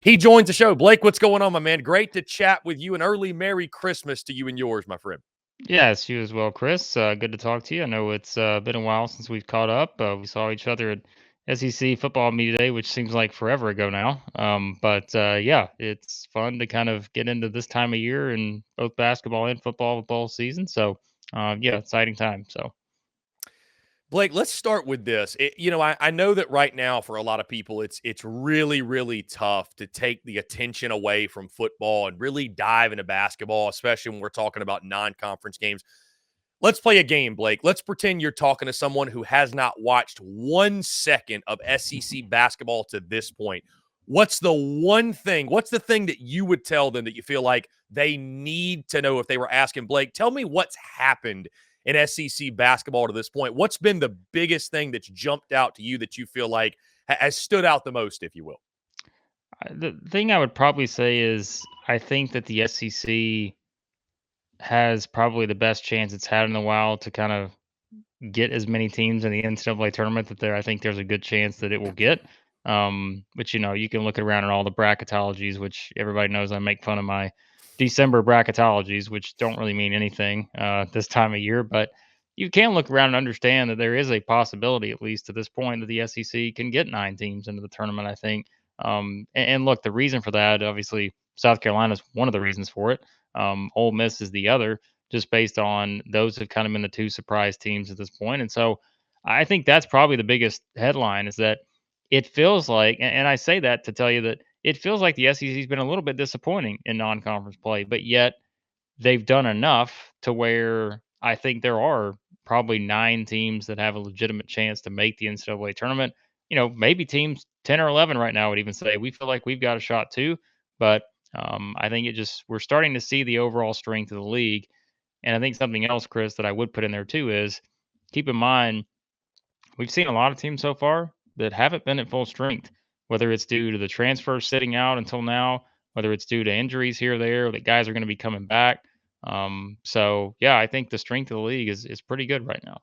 He joins the show. Blake, what's going on, my man? Great to chat with you. An early Merry Christmas to you and yours, my friend. Yes, you as well, Chris. Good to talk to you. I know it's been a while since we've caught up. We saw each other at SEC Football Media Day, which seems like forever ago now. But yeah, it's fun to kind of get into this time of year and both basketball and football season. So yeah, exciting time. So Blake, let's start with this. I know that right now for a lot of people, it's really, really tough to take the attention away from football and really dive into basketball, especially when we're talking about non-conference games. Let's play a game, Blake. Let's pretend you're talking to someone who has not watched 1 second of SEC basketball to this point. What's the one thing? What's the thing that you would tell them that you feel like they need to know if they were asking Blake? Tell me what's happened in SEC basketball to this point. What's been the biggest thing that's jumped out to you that you feel like has stood out the most, if you will? the thing I would probably say is I think that the SEC has probably the best chance it's had in a while to kind of get as many teams in the NCAA tournament that I think there's a good chance that it will get. But you can look around at all the bracketologies, which everybody knows I make fun of my December bracketologies, which don't really mean anything this time of year. But you can look around and understand that there is a possibility, at least to this point, that the SEC can get 9 teams into the tournament. I think. And look, the reason for that, obviously, South Carolina is one of the reasons for it. Ole Miss is the other, just based on those have kind of been the two surprise teams at this point. And so I think that's probably the biggest headline is that it feels like, and I say that to tell you that it feels like the SEC has been a little bit disappointing in non-conference play, but yet they've done enough to where I think there are probably 9 teams that have a legitimate chance to make the NCAA tournament. Maybe teams 10 or 11 right now would even say we feel like we've got a shot too. But I think we're starting to see the overall strength of the league. And I think something else, Chris, that I would put in there too is keep in mind we've seen a lot of teams so far that haven't been at full strength, whether it's due to the transfers sitting out until now, whether it's due to injuries here or there, that guys are going to be coming back. So yeah, I think the strength of the league is pretty good right now.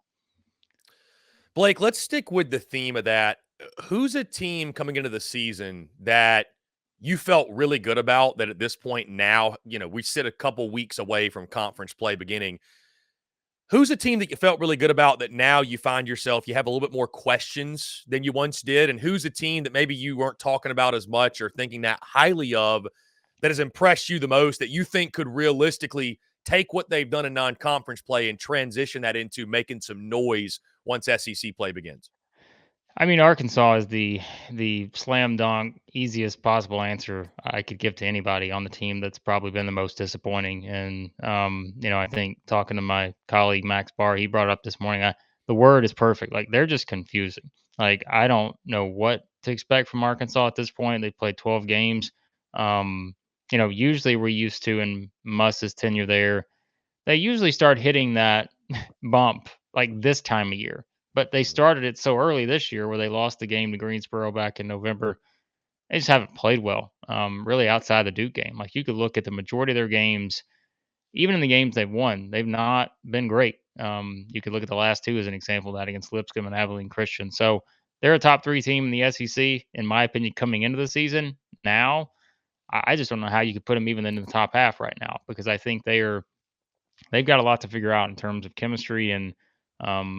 Blake, let's stick with the theme of that. Who's a team coming into the season that you felt really good about that at this point now, we sit a couple weeks away from conference play beginning. Who's a team that you felt really good about that now you find yourself, you have a little bit more questions than you once did? And who's a team that maybe you weren't talking about as much or thinking that highly of that has impressed you the most that you think could realistically take what they've done in non conference play and transition that into making some noise once SEC play begins? I mean, Arkansas is the slam dunk easiest possible answer I could give to anybody on the team that's probably been the most disappointing. And I think talking to my colleague Max Barr, he brought it up this morning. The word is perfect. Like they're just confusing. Like I don't know what to expect from Arkansas at this point. They played 12 games. Um, usually we're used to in Muss's tenure there, they usually start hitting that bump like this time of year. But they Mhm. started it so early this year where they lost the game to Greensboro back in November. They just haven't played well, really outside the Duke game. Like you could look at the majority of their games, even in the games they've won, they've not been great. You could look at the last two as an example of that against Lipscomb and Abilene Christian. So they're a top 3 team in the SEC, in my opinion, coming into the season. Now, I just don't know how you could put them even in the top half right now because I think they've got a lot to figure out in terms of chemistry and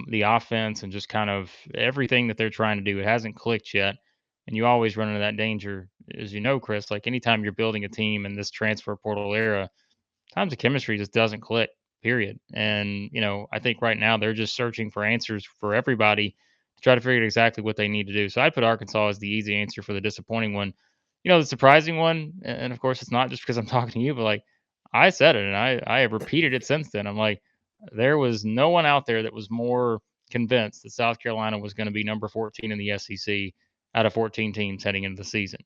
the offense and just kind of everything that they're trying to do. It hasn't clicked yet. And you always run into that danger, as you know, Chris. Like anytime you're building a team in this transfer portal era, times the chemistry just doesn't click, period. And, I think right now they're just searching for answers for everybody to try to figure out exactly what they need to do. So I'd put Arkansas as the easy answer for the disappointing one. The surprising one, and of course, it's not just because I'm talking to you, but like I said it and I have repeated it since then. I'm like, there was no one out there that was more convinced that South Carolina was going to be number 14 in the SEC out of 14 teams heading into the season.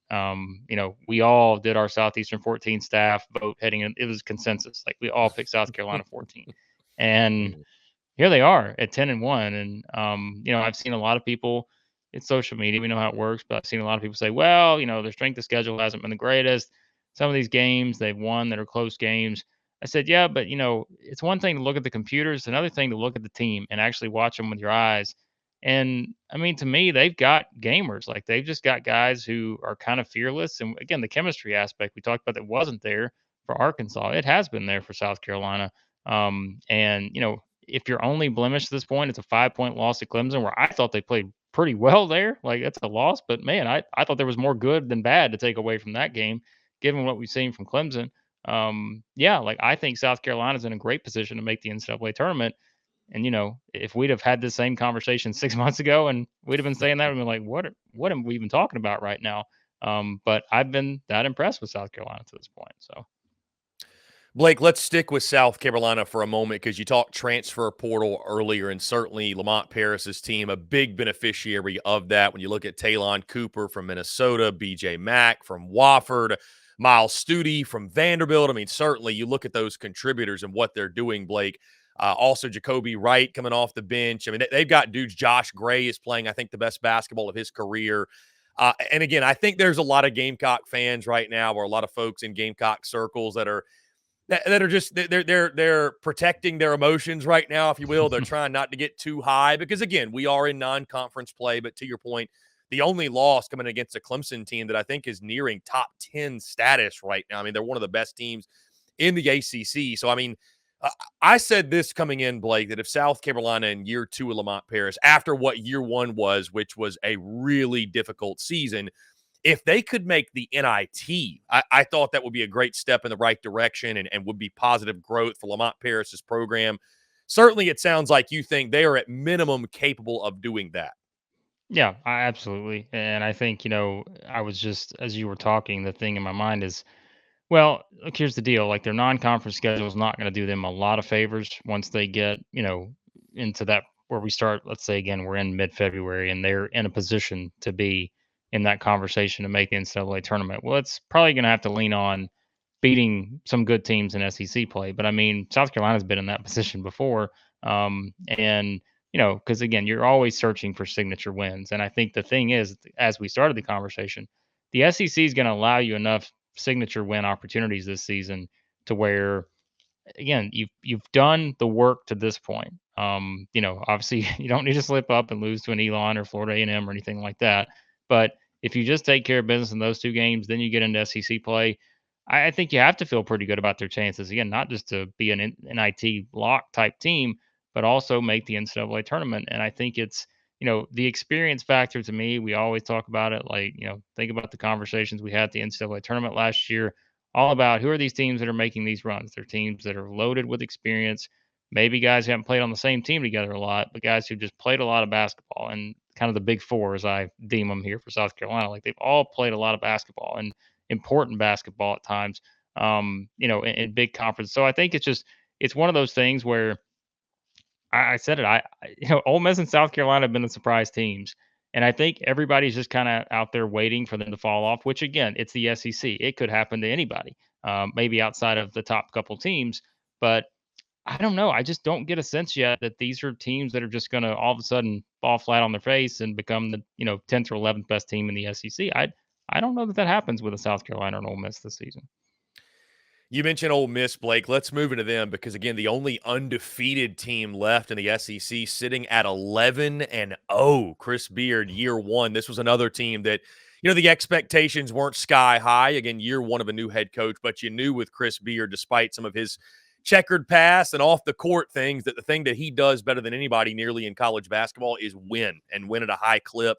We all did our Southeastern 14 staff vote heading in. It was consensus. Like we all picked South Carolina 14. And Mhm. here they are at 10-1. And, I've seen a lot of people, it's social media. We know how it works, but I've seen a lot of people say, well, their strength of schedule hasn't been the greatest. Some of these games they've won that are close games. I said, yeah, but it's one thing to look at the computers, another thing to look at the team and actually watch them with your eyes. And I mean, to me, they've got gamers. Like they've just got guys who are kind of fearless. And again, the chemistry aspect we talked about that wasn't there for Arkansas, it has been there for South Carolina. And if your only blemish at this point, it's a 5 point loss to Clemson, where I thought they played pretty well there. Like that's a loss, but man, I thought there was more good than bad to take away from that game, given what we've seen from Clemson. Yeah, like I think South Carolina's in a great position to make the NCAA tournament. And if we'd have had this same conversation 6 months ago, and we'd have been saying that, we'd been like, what am we even talking about right now? But I've been that impressed with South Carolina to this point. So Blake, let's stick with South Carolina for a moment because you talked transfer portal earlier, and certainly Lamont Paris's team, a big beneficiary of that. When you look at Talon Cooper from Minnesota, BJ Mack from Wofford, Miles Studi from Vanderbilt. I mean, certainly you look at those contributors and what they're doing, Blake. Also, Jacoby Wright coming off the bench. I mean, they've got dudes. Josh Gray is playing, I think, the best basketball of his career. And again, I think there's a lot of Gamecock fans right now, or a lot of folks in Gamecock circles that are just they're protecting their emotions right now, if you will. They're trying not to get too high because again, we are in non-conference play. But to your point, the only loss coming against a Clemson team that I think is nearing top 10 status right now. I mean, they're one of the best teams in the ACC. So I mean, I said this coming in, Blake, that if South Carolina in year two of Lamont Paris, after what year one was, which was a really difficult season, if they could make the NIT, I thought that would be a great step in the right direction and would be positive growth for Lamont Paris's program. Certainly, it sounds like you think they are at minimum capable of doing that. yeah, I absolutely. And I think I was just as you were talking, the thing in my mind is, well, look, here's the deal. Like their non-conference schedule is not going to do them a lot of favors once they get, into that where we start. Let's say again, we're in mid-February and they're in a position to be in that conversation to make the NCAA tournament. Well, it's probably going to have to lean on beating some good teams in SEC play. But I mean, South Carolina's been in that position before. And because again, you're always searching for signature wins. And I think the thing is, as we started the conversation, the SEC is going to allow you enough signature win opportunities this season to where again you've done the work to this point. Obviously you don't need to slip up and lose to an Elon or Florida A&M or anything like that. But if you just take care of business in those two games, then you get into SEC play. I think you have to feel pretty good about their chances again, not just to be an NIT lock type team, but also make the NCAA tournament. And I think it's the experience factor to me. We always talk about it, like think about the conversations we had at the NCAA tournament last year all about who are these teams that are making these runs. They're teams that are loaded with experience, maybe guys who haven't played on the same team together a lot, but guys who just played a lot of basketball and kind of the big four, as I deem them here for South Carolina. Like they've all played a lot of basketball and important basketball at times, in big conference. So I think it's one of those things where I said it. Ole Miss and South Carolina have been the surprise teams, and I think everybody's just kind of out there waiting for them to fall off. Which again, it's the SEC. It could happen to anybody, maybe outside of the top couple teams. But I don't know. I just don't get a sense yet that these are teams that are just going to all of a sudden fall flat on their face and become the 10th or 11th best team in the SEC. I don't know that that happens with a South Carolina and Ole Miss this season. You mentioned Ole Miss, Blake. Let's move into them because again, the only undefeated team left in the SEC, sitting at 11-0. Chris Beard, year one. This was another team that the expectations weren't sky high. Again, year one of a new head coach, but you knew with Chris Beard, despite some of his checkered past and off the court things, that the thing that he does better than anybody nearly in college basketball is win and win at a high clip.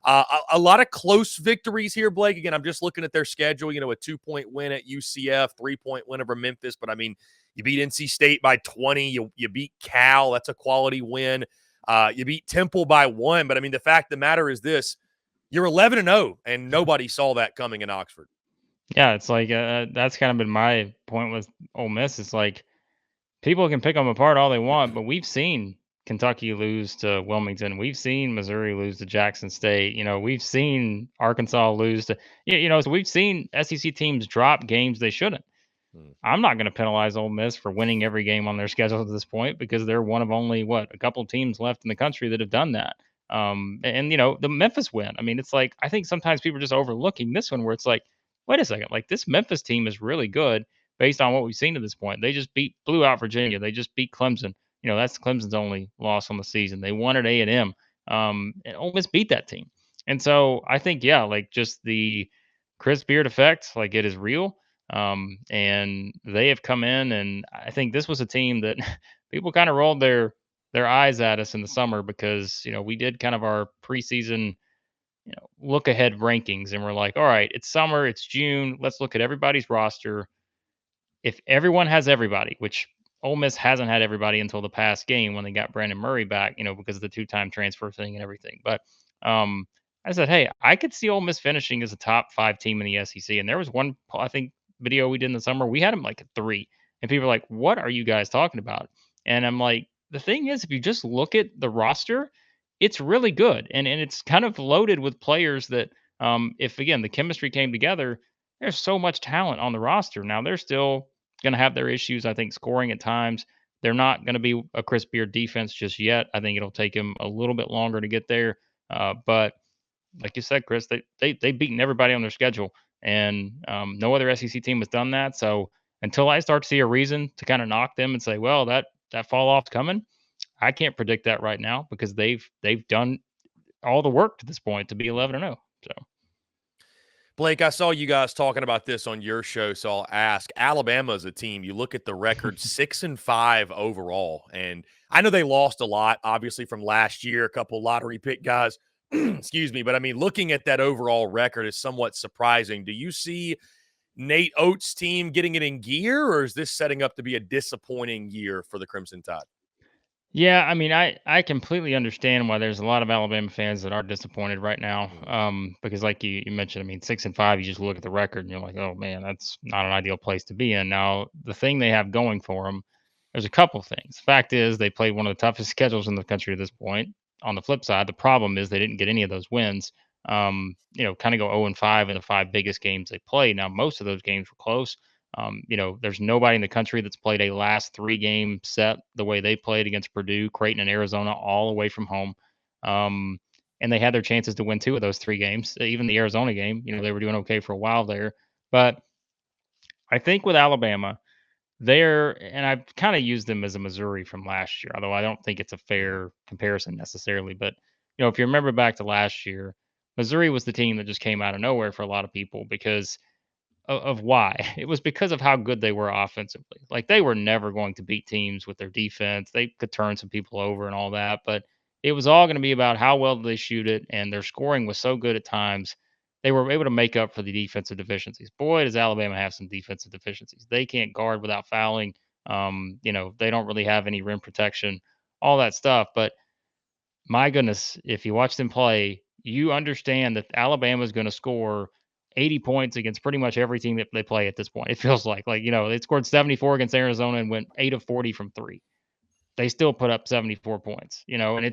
A lot of close victories here, Blake. Again, I'm just looking at their schedule. A 2-point win at UCF, 3-point win over Memphis. But I mean, you beat NC State by 20. You beat Cal. That's a quality win. You beat Temple by 1. But I mean, the fact of the matter is this: you're 11-0, and nobody saw that coming in Oxford. Yeah, it's like that's kind of been my point with Ole Miss. It's like people can pick them apart all they want, but we've seen Kentucky lose to Wilmington. We've seen Missouri lose to Jackson State. We've seen Arkansas lose to, so we've seen SEC teams drop games they shouldn't. Hmm. I'm not going to penalize Ole Miss for winning every game on their schedule at this point because they're one of only a couple teams left in the country that have done that. And the Memphis win. I mean, it's like I think sometimes people are just overlooking this one where it's like, wait a second, like this Memphis team is really good based on what we've seen to this point. They just blew out Virginia. They just beat Clemson. That's Clemson's only loss on the season. They won at A&M. And Ole Miss beat that team. And so I think, yeah, like just the Chris Beard effect, like it is real. And they have come in, and I think this was a team that people kind of rolled their eyes at us in the summer because we did kind of our preseason look ahead rankings, and we're like, all right, it's summer, it's June, let's look at everybody's roster. If everyone has everybody, which Ole Miss hasn't had everybody until the past game when they got Brandon Murray back, because of the two-time transfer thing and everything. But um, I said, hey, I could see Ole Miss finishing as a top 5 team in the SEC. And there was one, I think, video we did in the summer. We had them like a 3, and people were like, "What are you guys talking about?" And I'm like, the thing is, if you just look at the roster, it's really good, and it's kind of loaded with players that, if again the chemistry came together, there's so much talent on the roster. Now they're still going to have their issues, I think, scoring at times. They're not going to be a Chris Beard defense just yet. I think it'll take him a little bit longer to get there. But like you said, Chris, they've beaten everybody on their schedule, and no other SEC team has done that. So until I start to see a reason to kind of knock them and say, well, that fall off's coming, I can't predict that right now because they've done all the work to this point to be 11-0. So Blake, I saw you guys talking about this on your show, so I'll ask. Alabama is a team. You look at the record, 6-5 overall, and I know they lost a lot, obviously from last year. A couple lottery pick guys, excuse me, but I mean, looking at that overall record is somewhat surprising. Do you see Nate Oates' team getting it in gear, or is this setting up to be a disappointing year for the Crimson Tide? yeah, I mean, I completely understand why there's a lot of Alabama fans that are disappointed right now. Mhm. Because like you mentioned, I mean, 6-5, you just look at the record and you're like, oh man, that's not an ideal place to be in. Now, the thing they have going for them, there's a couple things. Fact is, they played one of the toughest schedules in the country at this point. On the flip side, the problem is they didn't get any of those wins. Kind of go 0-5 in the 5 biggest games they played. Now, most of those games were close. There's nobody in the country that's played a last 3 game set the way they played against Purdue, Creighton, and Arizona, all away from home. Um, and they had their chances to win 2 of those 3 games. Even the Arizona game, they were doing okay for a while there. But I think with Alabama, and I've kind of used them as a Missouri from last year, although I don't think it's a Mhm. fair comparison necessarily. But if you remember back to last year, Missouri was the team that just came out of nowhere for a lot of people because of why. It was because of how good they were offensively. Like, they were never going to beat teams with their defense. They could turn some people over and all that, but it was all going to be about how well they shoot it, and their scoring was so good at times. They were able to make up for the defensive deficiencies. Boy, does Alabama have some defensive deficiencies. They can't guard without fouling. They don't really have any rim protection, all that stuff. But my goodness, if you watch them play, you understand that Alabama is going to score 80 points against pretty much every team that they play at this point. It feels like they scored 74 against Arizona and went 8 of 40 from 3. They still put up 74 points, and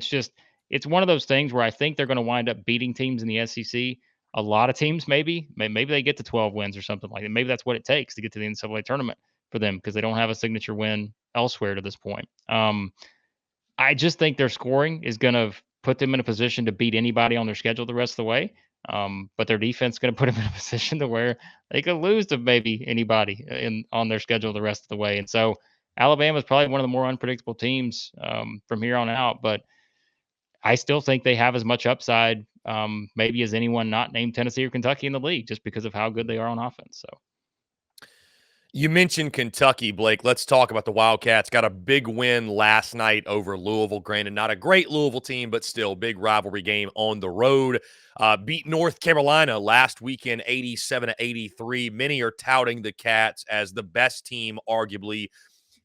it's one of those things where I think they're going to wind up beating teams in the SEC. A lot of teams maybe they get to 12 wins or something like that. Maybe that's what it takes to get to the NCAA tournament for them because they don't have a signature win elsewhere to this point. I just think their scoring is going to put them in a position to beat anybody on their schedule the rest of the way. But their defense is going to put them in a position to where they could lose to maybe anybody in on their schedule the rest of the way. And so Alabama is probably one of the more unpredictable teams from here on out. But I still think they have as much upside, maybe as anyone not named Tennessee or Kentucky in the league, just because of how good they are on offense. So. You mentioned Kentucky, Blake. Let's talk about the Wildcats. Got a big win last night over Louisville. Granted, not a great Louisville team, but still big rivalry game on the road. Beat North Carolina last weekend, 87-83. Many are touting the Cats as the best team, arguably,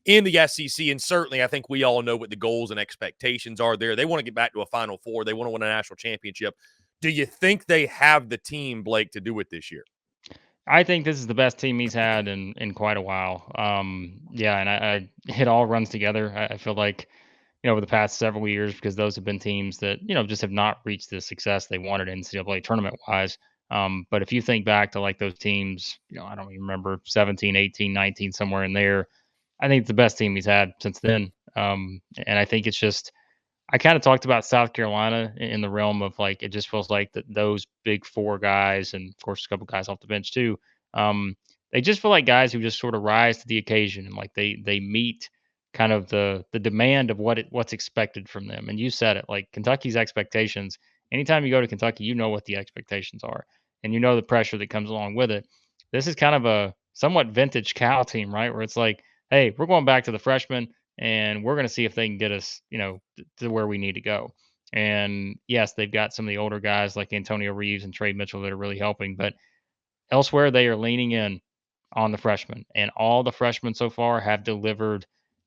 in the SEC. And certainly, I think we all know what the goals and expectations are there. They want to get back to a Final Four. They want to win a national championship. Do you think they have the team, Blake, to do it this year? I think this is the best team he's had in quite a while. Yeah, and it all runs together. I feel like over the past several years because those have been teams that just have not reached the success they wanted NCAA tournament wise. But if you think back to like those teams, I don't even remember 17, 18, 19, somewhere in there. I think it's the best team he's had since then. And I think it's just I kind of talked about South Carolina in the realm of like it just feels like that those big 4 guys and of course a couple guys off the bench too. Um, they just feel like guys who just sort of rise to the occasion and like they meet kind of the demand of what's expected from them. And you said it, like Kentucky's expectations. Anytime you go to Kentucky, you know what the expectations are, and you know the pressure that comes along with it. This is kind of a somewhat vintage Cal team, right? Where it's like, hey, we're going back to the freshmen, and we're going to see if they can get us, to where we need to go. And yes, they've got some of the older guys like Antonio Reeves and Trey Mitchell that are really helping, but elsewhere, they are leaning in on the freshmen, and all the freshmen so far have delivered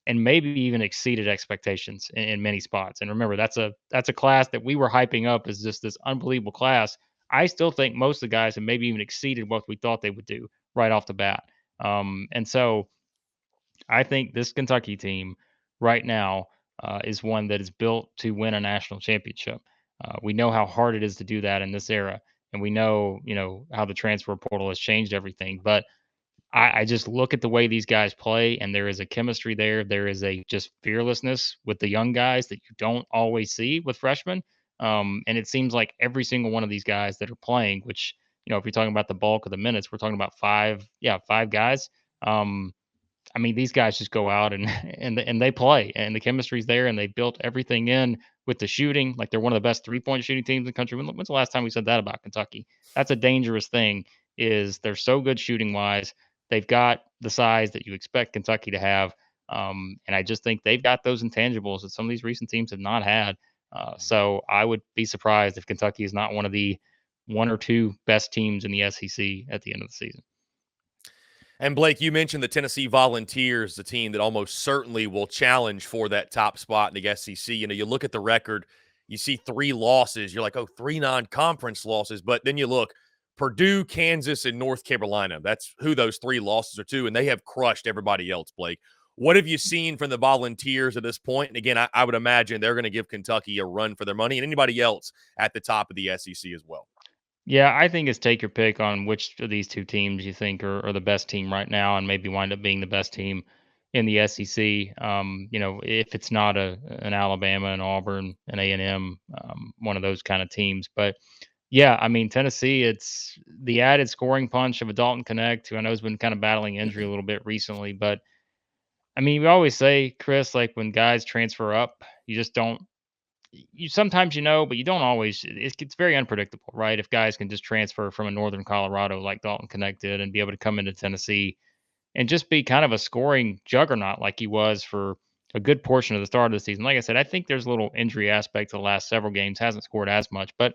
and maybe even exceeded expectations in many spots. And remember, that's a class that we were hyping up as just this unbelievable class. I still think most of the guys have maybe even exceeded what we thought they would do right off the bat. And so I think this Kentucky team right now is one that is built to win a national championship. We know how hard it is to do that in this era, and we know, how the transfer portal has changed everything. But I just look at the way these guys play, and there is a chemistry there. There is a just fearlessness with the young guys that you don't always see with freshmen. And it seems like every single one of these guys that are playing, which, if you're talking about the bulk of the minutes, we're talking about five, yeah, five guys. Um, I mean, these guys just go out and and they play, and the chemistry's there, and they built everything in with the shooting. Like they're one of the best 3-point shooting teams in the country. When's the last time we said that about Kentucky? That's a dangerous thing. Is they're so good shooting wise. They've got the size that you expect Kentucky to have, and I just think they've got those intangibles that some of these recent teams have not had. So I would be surprised if Kentucky is not one of the one or two best teams in the SEC at the end of the season. And Blake, you mentioned the Tennessee Volunteers, the team that almost certainly will challenge for that top spot in the SEC. You look at the record, you see 3 losses. You're like, oh, 3 non-conference losses. But then you look, Purdue, Kansas, and North Carolina. That's who those 3 losses are to, and they have crushed everybody else, Blake. What have you seen from the Volunteers at this point? And again, I would imagine they're going to give Kentucky a run for their money and anybody else at the top of the SEC as well. Yeah, I think it's take your pick on which of these two teams you think are the best team right now, and maybe wind up being the best team in the SEC. If it's not an Alabama, an Auburn, an A&M, one of those kind of teams. But yeah, I mean Tennessee, it's the added scoring punch of a Dalton Connect, who I know has been kind of battling injury a little bit recently. But I mean, we always say, Chris, like when guys transfer up, you just don't you sometimes but you don't always. It gets very unpredictable, right? If guys can just transfer from a northern Colorado like Dalton Connect did and be able to come into Tennessee and just be kind of a scoring juggernaut like he was for a good portion of the start of the season. Like I said, I think there's a little injury aspect to the last several games, hasn't scored as much, but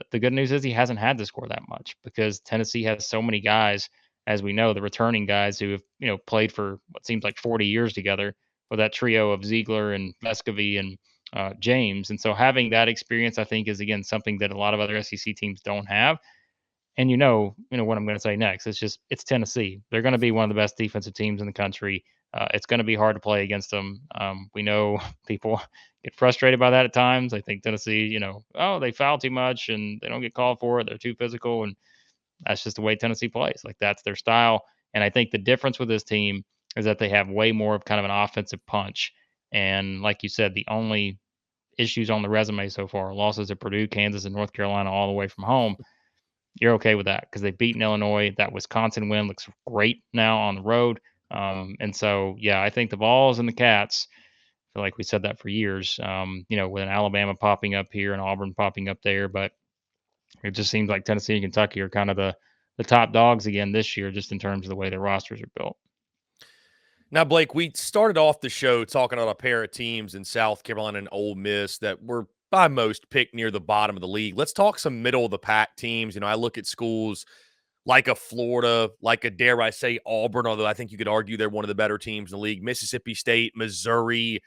the good news is he hasn't had to score that much because Tennessee has so many guys, as we know, the returning guys who have, played for what seems like 40 years together with that trio of Ziegler and Vescovy and James. And so having that experience, I think, is again something that a lot of other SEC teams don't have. And what I'm going to say next. It's Tennessee. They're going to be one of the best defensive teams in the country. It's going to be hard to play against them. We know people get frustrated by that at times. I think Tennessee, oh, they foul too much and they don't get called for it. They're too physical, and that's just the way Tennessee plays. Like that's their style. And I think the difference with this team is that they have way more of kind of an offensive punch. And like you said, the only issues on the resume so far losses at Purdue, Kansas, and North Carolina all the way from home. You're okay with that because they've beaten Illinois. That Wisconsin win looks great now on the road. And so, yeah, I think the Vols and the Cats, I feel like we said that for years, with an Alabama popping up here and Auburn popping up there. But it just seems like Tennessee and Kentucky are kind of the top dogs again this year, just in terms of the way their rosters are built. Now, Blake, we started off the show talking about a pair of teams in South Carolina and Ole Miss that were by most picked near the bottom of the league. Let's talk some middle of the pack teams. I look at schools like a Florida, like a, dare I say, Auburn, although I think you could argue they're one of the better teams in the league. Mississippi State, Missouri,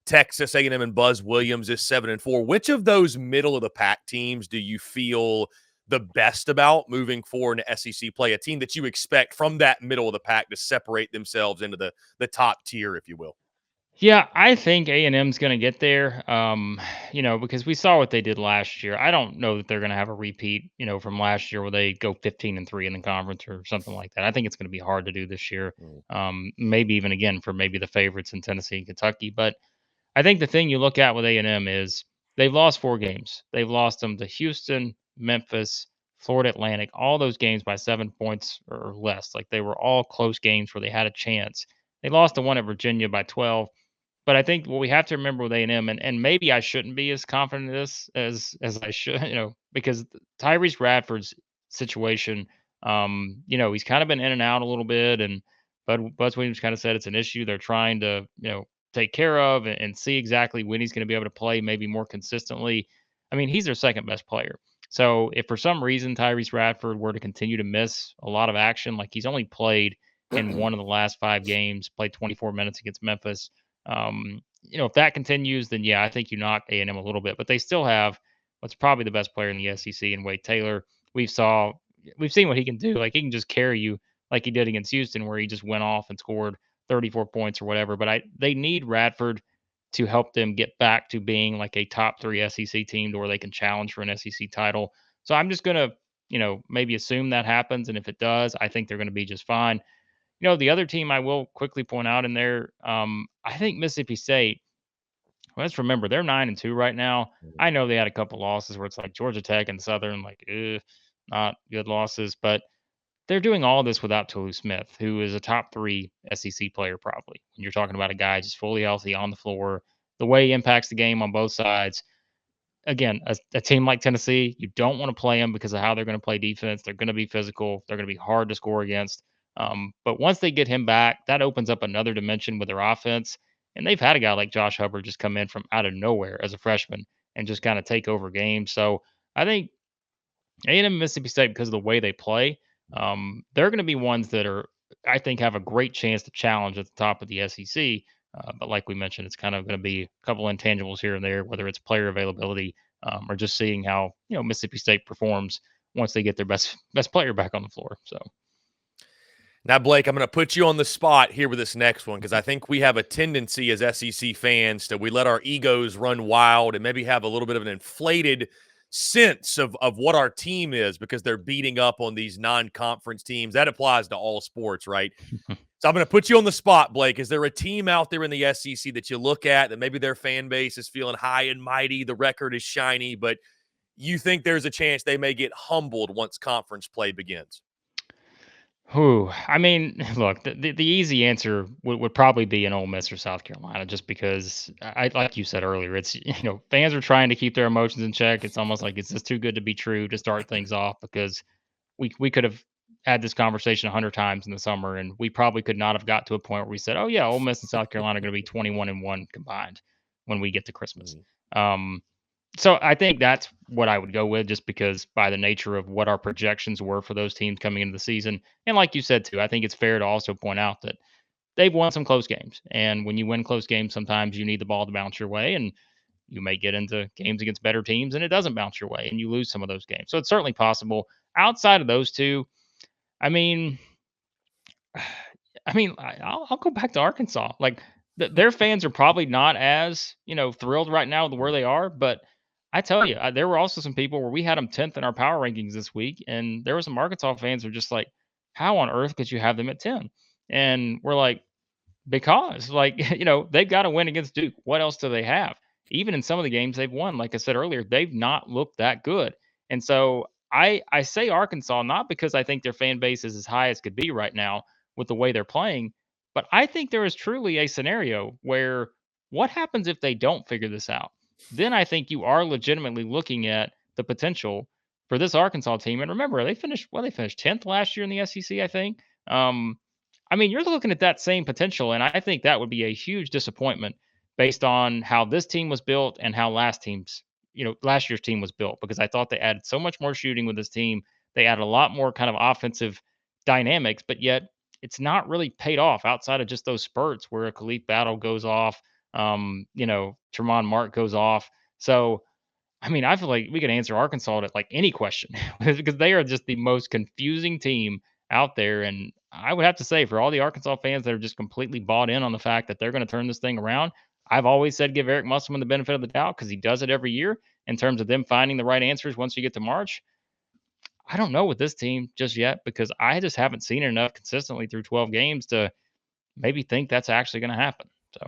Texas A&M, and Buzz Williams is 7-4. Which of those middle of the pack teams do you feel the best about moving forward in SEC play? A team that you expect from that middle of the pack to separate themselves into the top tier, if you will. Yeah, I think A&M's going to get there, because we saw what they did last year. I don't know that they're going to have a repeat, from last year where they go 15-3 in the conference or something like that. I think it's going to be hard to do this year. Mm. Maybe even again for maybe the favorites in Tennessee and Kentucky. But I think the thing you look at with A&M is they've lost 4 games. They've lost them to Houston, Memphis, Florida Atlantic, all those games by 7 points or less. Like they were all close games where they had a chance. They lost the one at Virginia by 12. But I think what we have to remember with A&M, and maybe I shouldn't be as confident in this as I should, because Tyrese Radford's situation, he's kind of been in and out a little bit, and Buzz Williams kind of said it's an issue they're trying to, take care of and see exactly when he's going to be able to play maybe more consistently. I mean, he's their second best player. So if for some reason Tyrese Radford were to continue to miss a lot of action, like he's only played in one of the last 5 games, played 24 minutes against Memphis. If that continues, then yeah, I think you knock A&M a little bit, but they still have what's probably the best player in the SEC in Wade Taylor. We've saw we've seen what he can do. Like he can just carry you like he did against Houston, where he just went off and scored 34 points or whatever. But they need Radford to help them get back to being like a top 3 SEC team to where they can challenge for an SEC title. So I'm just gonna, maybe assume that happens, and if it does, I think they're gonna be just fine. The other team I will quickly point out in there, I think Mississippi State. Let's remember they're 9-2 right now. I know they had a couple losses where it's like Georgia Tech and Southern, like not good losses, but they're doing all this without Tolu Smith, who is a top 3 SEC player probably. When you're talking about a guy just fully healthy on the floor, the way he impacts the game on both sides, again, a team like Tennessee, you don't want to play them because of how they're going to play defense. They're going to be physical. They're going to be hard to score against. But once they get him back, that opens up another dimension with their offense. And they've had a guy like Josh Hubbard just come in from out of nowhere as a freshman and just kind of take over games. So I think A&M Mississippi State, because of the way they play, they're going to be ones that I think, have a great chance to challenge at the top of the SEC. But like we mentioned, it's kind of going to be a couple intangibles here and there, whether it's player availability or just seeing how Mississippi State performs once they get their best player back on the floor. So Now, Blake, I'm going to put you on the spot here with this next one because I think we have a tendency as SEC fans we let our egos run wild and maybe have a little bit of an inflated sense of what our team is because they're beating up on these non-conference teams. That applies to all sports, right? So I'm going to put you on the spot, Blake. Is there a team out there in the SEC that you look at that maybe their fan base is feeling high and mighty, the record is shiny, but you think there's a chance they may get humbled once conference play begins? Who? I mean, look, the easy answer would probably be an Ole Miss or South Carolina, just because like you said earlier, it's fans are trying to keep their emotions in check. It's almost like it's just too good to be true to start things off because we could have had this conversation 100 times in the summer, and we probably could not have got to a point where we said, "Oh yeah, Ole Miss and South Carolina are going to be 21-1 combined when we get to Christmas." So I think that's what I would go with, just because by the nature of what our projections were for those teams coming into the season, and like you said too, I think it's fair to also point out that they've won some close games, and when you win close games, sometimes you need the ball to bounce your way, and you may get into games against better teams and it doesn't bounce your way, and you lose some of those games. So it's certainly possible. Outside of those two, I mean, I'll go back to Arkansas. Like their fans are probably not as thrilled right now with where they are, but I tell you, there were also some people where we had them 10th in our power rankings this week, and there were some Arkansas fans who were just like, "How on earth could you have them at 10?" And we're like, because, like, they've got to win against Duke. What else do they have? Even in some of the games they've won, like I said earlier, they've not looked that good. And so I say Arkansas not because I think their fan base is as high as could be right now with the way they're playing, but I think there is truly a scenario where what happens if they don't figure this out? Then I think you are legitimately looking at the potential for this Arkansas team. And remember, they finished 10th last year in the SEC, I think. I mean, you're looking at that same potential, and I think that would be a huge disappointment based on how this team was built and how last year's team was built, because I thought they added so much more shooting with this team. They added a lot more kind of offensive dynamics, but yet it's not really paid off outside of just those spurts where a Khalif Battle goes off, Tremont Mark goes off. So I mean, I feel like we could answer Arkansas to like any question because they are just the most confusing team out there. And I would have to say, for all the Arkansas fans that are just completely bought in on the fact that they're going to turn this thing around, I've always said give Eric Musselman the benefit of the doubt because he does it every year in terms of them finding the right answers once you get to March. I don't know with this team just yet because I just haven't seen it enough consistently through 12 games to maybe think that's actually going to happen. So.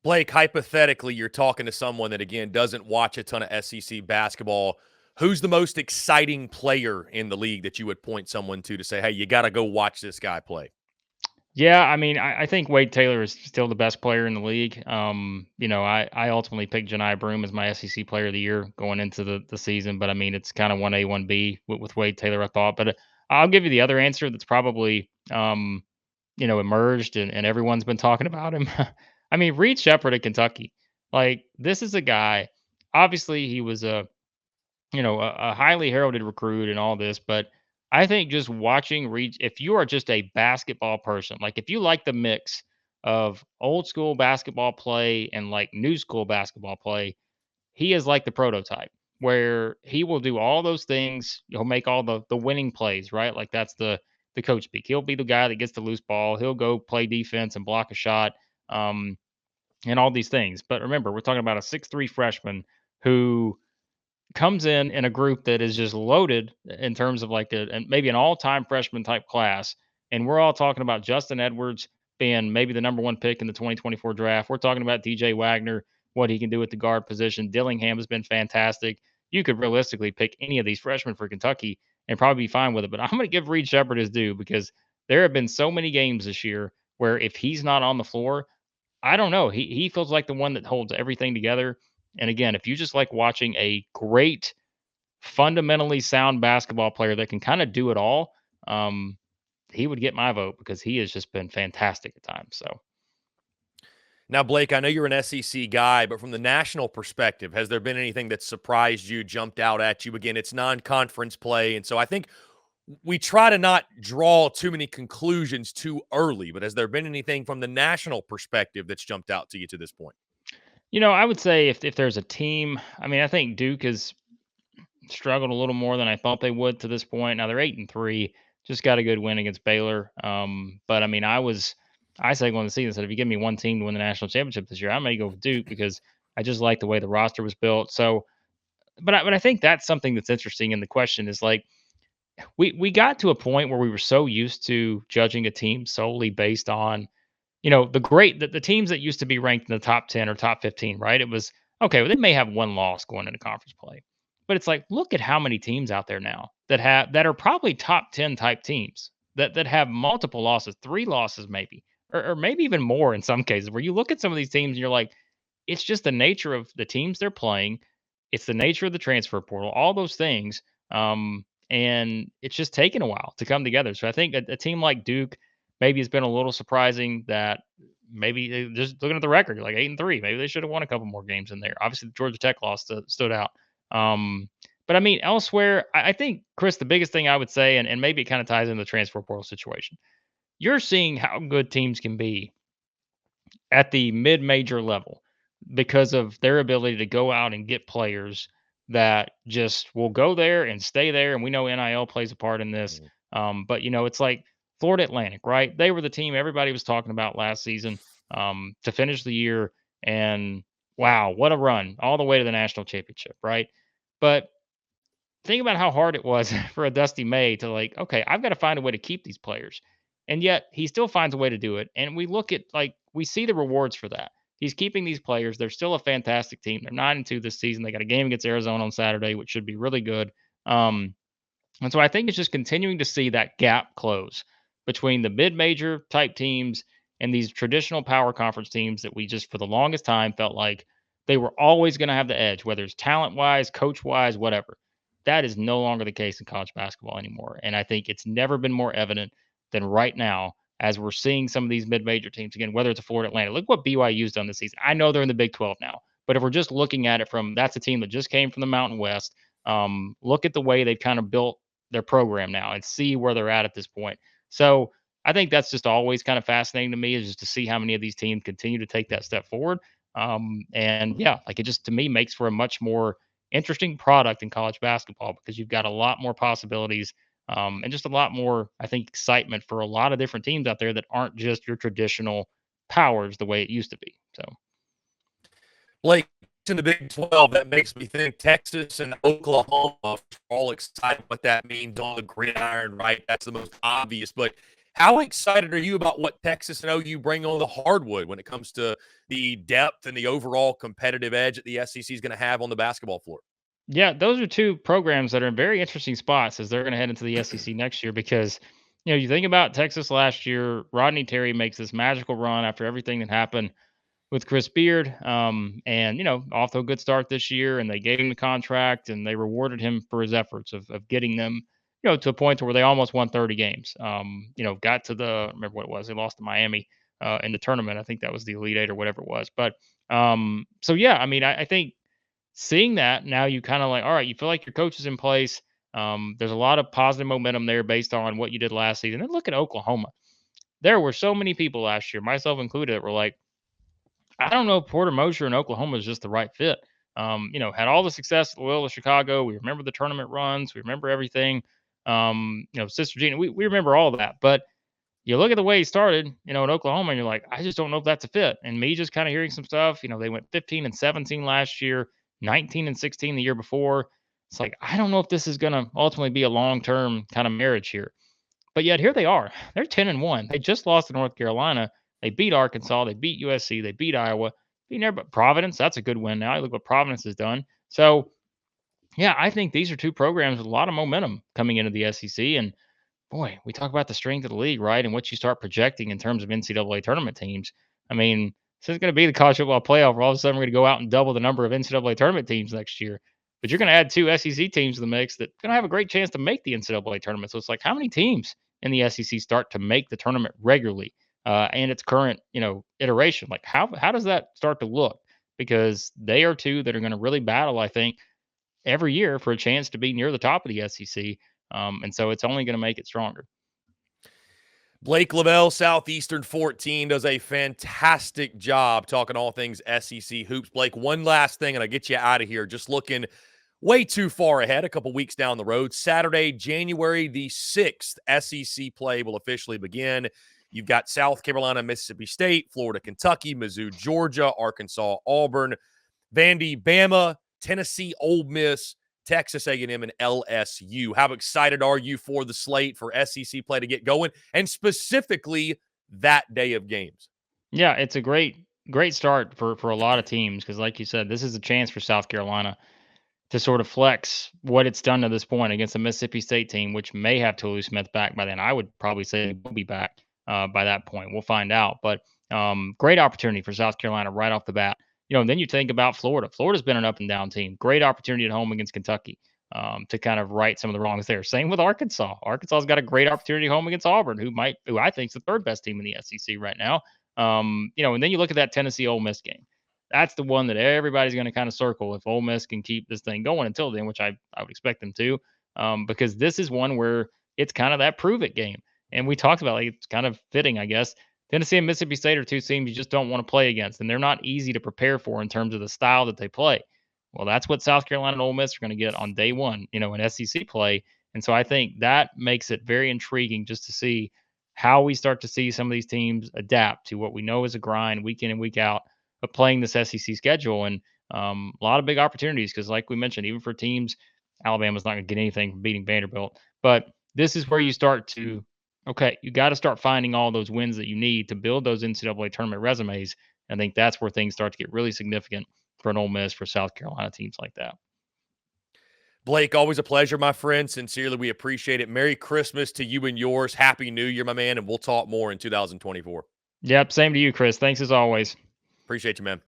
Blake, hypothetically, you're talking to someone that, again, doesn't watch a ton of SEC basketball. Who's the most exciting player in the league that you would point someone to say, hey, you got to go watch this guy play? Yeah, I mean, I think Wade Taylor is still the best player in the league. I ultimately picked Janai Broome as my SEC Player of the Year going into the season, but I mean, it's kind of 1A, 1B with Wade Taylor, I thought. But I'll give you the other answer that's probably, emerged and everyone's been talking about him. I mean, Reed Shepherd at Kentucky. Like, this is a guy, obviously, he was a highly heralded recruit and all this, but I think just watching Reed, if you are just a basketball person, like if you like the mix of old school basketball play and like new school basketball play, he is like the prototype where he will do all those things. He'll make all the winning plays, right? Like that's the coach speak. He'll be the guy that gets the loose ball. He'll go play defense and block a shot, um, and all these things. But remember, we're talking about a 6'3" freshman who comes in a group that is just loaded in terms of like and maybe an all-time freshman type class, and we're all talking about Justin Edwards being maybe the number 1 pick in the 2024 draft. We're talking about DJ Wagner, what he can do at the guard position. Dillingham has been fantastic. You could realistically pick any of these freshmen for Kentucky and probably be fine with it. But I'm going to give Reed Shepherd his due because there have been so many games this year where if he's not on the floor, I don't know. He feels like the one that holds everything together. And again, if you just like watching a great, fundamentally sound basketball player that can kind of do it all, um, he would get my vote because he has just been fantastic at times. So Now, Blake, I know you're an SEC guy, but from the national perspective, has there been anything that surprised you, jumped out at you? Again, it's non-conference play, and so I think we try to not draw too many conclusions too early. But has there been anything from the national perspective that's jumped out to you to this point? I would say if there's a team, I mean, I think Duke has struggled a little more than I thought they would to this point. Now they're 8-3, just got a good win against Baylor. But I mean, I said going to the season, said if you give me one team to win the national championship this year, I may go with Duke because I just like the way the roster was built. So, but I think that's something that's interesting. And the question is like, we got to a point where we were so used to judging a team solely based on the teams that used to be ranked in the top 10 or top 15, right? It was okay, well, they may have one loss going into conference play. But it's like, look at how many teams out there now that are probably top 10 type teams that have multiple losses, 3 losses maybe, or maybe even more in some cases, where you look at some of these teams and you're like, it's just the nature of the teams they're playing. It's the nature of the transfer portal, all those things. And it's just taken a while to come together. So I think a team like Duke maybe it's been a little surprising that maybe just looking at the record, like 8-3, maybe they should have won a couple more games in there. Obviously, the Georgia Tech loss stood out. Um, but I mean, elsewhere, I think Chris, the biggest thing I would say, and maybe it kind of ties into the transfer portal situation. You're seeing how good teams can be at the mid-major level because of their ability to go out and get players that just will go there and stay there. And we know NIL plays a part in this. Mm. But it's like Florida Atlantic, right? They were the team everybody was talking about last season to finish the year. And wow, what a run all the way to the national championship, right? But think about how hard it was for a Dusty May to like, okay, I've got to find a way to keep these players. And yet he still finds a way to do it. And we look at like we see the rewards for that. He's keeping these players. They're still a fantastic team. They're 9-2 this season. They got a game against Arizona on Saturday, which should be really good. And so I think it's just continuing to see that gap close between the mid-major type teams and these traditional power conference teams that we just for the longest time felt like they were always going to have the edge, whether it's talent-wise, coach-wise, whatever. That is no longer the case in college basketball anymore. And I think it's never been more evident than right now as we're seeing some of these mid-major teams again, whether it's a Florida Atlantic. Look what BYU's done this season. I know they're in the Big 12 now, but if we're just looking at it from that's a team that just came from the Mountain West. Look at the way they've kind of built their program now and see where they're at this point. So I think that's just always kind of fascinating to me is just to see how many of these teams continue to take that step forward. And yeah, like it just to me makes for a much more interesting product in college basketball because you've got a lot more possibilities and just a lot more, I think, excitement for a lot of different teams out there that aren't just your traditional powers the way it used to be. So. Blake, in the Big 12, that makes me think Texas and Oklahoma are all excited what that means on the gridiron, right? That's the most obvious. But how excited are you about what Texas and OU bring on the hardwood when it comes to the depth and the overall competitive edge that the SEC is going to have on the basketball floor? Yeah, those are two programs that are in very interesting spots as they're going to head into the SEC next year because, You think about Texas last year, Rodney Terry makes this magical run after everything that happened with Chris Beard, and off to a good start this year. And they gave him the contract, and they rewarded him for his efforts of getting them, to a point to where they almost won 30 games. Got to the remember what it was they lost to Miami in the tournament. I think that was the Elite Eight or whatever it was. But so yeah, I mean, I think seeing that now you kind of like, all right, you feel like your coach is in place. There's a lot of positive momentum there based on what you did last season. And look at Oklahoma. There were so many people last year, myself included, that were like, I don't know if Porter Moser in Oklahoma is just the right fit. Had all the success at Loyola Chicago. We remember the tournament runs. We remember everything. Sister Gina, we remember all of that. But you look at the way he started, in Oklahoma, and you're like, I just don't know if that's a fit. And me just kind of hearing some stuff, they went 15 and 17 last year, 19 and 16 the year before. It's like, I don't know if this is going to ultimately be a long term kind of marriage here. But yet here they are. They're 10 and 1. They just lost to North Carolina. They beat Arkansas. They beat USC. They beat Iowa. Beat everybody. Providence, that's a good win now. Look what Providence has done. So, yeah, I think these are two programs with a lot of momentum coming into the SEC. And boy, we talk about the strength of the league, right? And what you start projecting in terms of NCAA tournament teams. I mean, this is going to be the college football playoff where all of a sudden we're going to go out and double the number of NCAA tournament teams next year. But you're going to add two SEC teams to the mix that are going to have a great chance to make the NCAA tournament. So it's like, how many teams in the SEC start to make the tournament regularly and its current, iteration? Like, how does that start to look? Because they are two that are going to really battle, I think, every year for a chance to be near the top of the SEC. And so it's only going to make it stronger. Blake Lovell, Southeastern 14, does a fantastic job talking all things SEC hoops. Blake, one last thing, and I'll get you out of here. Just looking way too far ahead, a couple weeks down the road. Saturday, January the 6th, SEC play will officially begin. You've got South Carolina, Mississippi State, Florida, Kentucky, Mizzou, Georgia, Arkansas, Auburn, Vandy, Bama, Tennessee, Ole Miss, Texas A&M, and LSU. How excited are you for the slate for SEC play to get going, and specifically that day of games? Yeah, it's a great start for a lot of teams because, like you said, this is a chance for South Carolina to sort of flex what it's done to this point against a Mississippi State team, which may have Toulouse Smith back by then. I would probably say he'll be back by that point. We'll find out. But great opportunity for South Carolina right off the bat. And then you think about Florida. Florida's been an up and down team. Great opportunity at home against Kentucky to kind of right some of the wrongs there. Same with Arkansas. Arkansas's got a great opportunity home against Auburn, who I think is the third best team in the SEC right now. And then you look at that Tennessee Ole Miss game. That's the one that everybody's going to kind of circle if Ole Miss can keep this thing going until then, which I would expect them to, because this is one where it's kind of that prove it game. And we talked about it's kind of fitting, I guess. Tennessee and Mississippi State are two teams you just don't want to play against, and they're not easy to prepare for in terms of the style that they play. Well, that's what South Carolina and Ole Miss are going to get on day one, in SEC play. And so I think that makes it very intriguing just to see how we start to see some of these teams adapt to what we know is a grind week in and week out of playing this SEC schedule. And a lot of big opportunities because, like we mentioned, even for teams, Alabama's not going to get anything from beating Vanderbilt. But this is where you start to, okay, you got to start finding all those wins that you need to build those NCAA tournament resumes. I think that's where things start to get really significant for an Ole Miss, for South Carolina teams like that. Blake, always a pleasure, my friend. Sincerely, we appreciate it. Merry Christmas to you and yours. Happy New Year, my man, and we'll talk more in 2024. Yep, same to you, Chris. Thanks as always. Appreciate you, man.